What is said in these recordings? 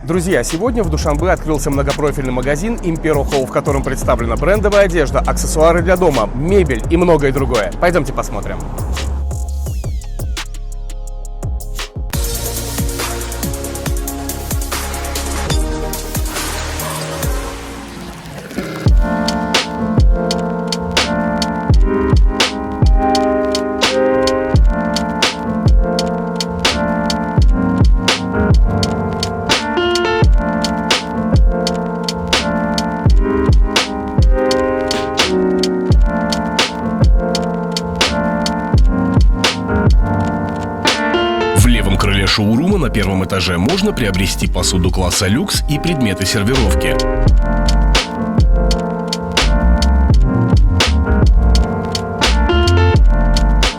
Друзья, сегодня в Душанбе открылся многопрофильный магазин Impero Hall, в котором представлена брендовая одежда, аксессуары для дома, мебель и многое другое. Пойдемте посмотрим. В левом крыле шоурума на первом этаже можно приобрести посуду класса люкс и предметы сервировки.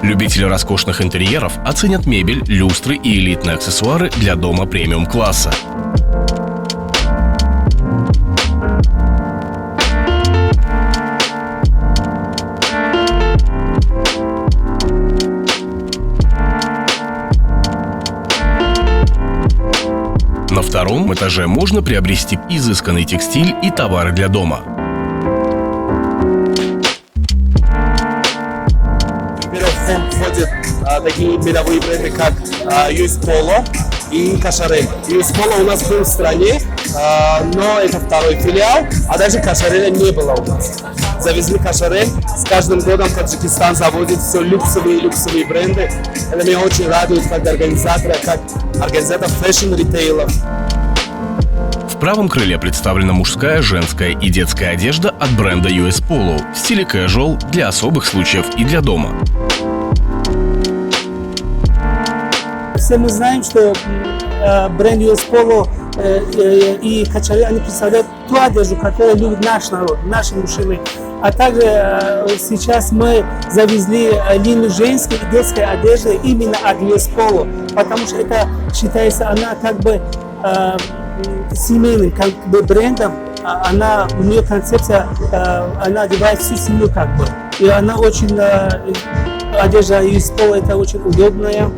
Любители роскошных интерьеров оценят мебель, люстры и элитные аксессуары для дома премиум-класса. На втором этаже можно приобрести изысканный текстиль и товары для дома. Входят такие мировые бренды, как US Polo и Cacharel. US Polo у нас был в стране, но это второй филиал, а даже Cacharel не было у нас. Завезли Cacharel, с каждым годом Таджикистан заводит все люксовые бренды. Это меня очень радует как организатор фэшн-ритейла. В правом крыле представлена мужская, женская и детская одежда от бренда US Polo в стиле casual для особых случаев и для дома. Все мы знаем, что бренд US Polo и Cacharel, они представляют ту одежду, которую любит наш народ, наши мужчины. А также сейчас мы завезли линию женской и детской одежды именно от US Polo, потому что это считается, она как бы семейным как бы брендом, у нее концепция, она одевает всю семью как бы. И она очень, одежда US Polo это очень удобная,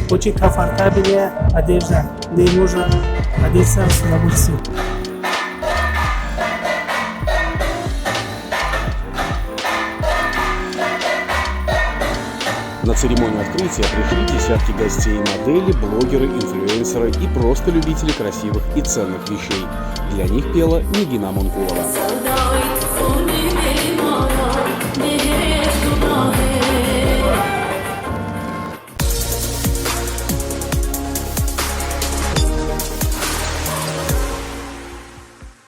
очень комфортабельная одежда, где можно одеться с удовольствием. На церемонию открытия пришли десятки гостей, модели, блогеры, инфлюенсеры и просто любители красивых и ценных вещей. Для них пела Нигина Монкулова.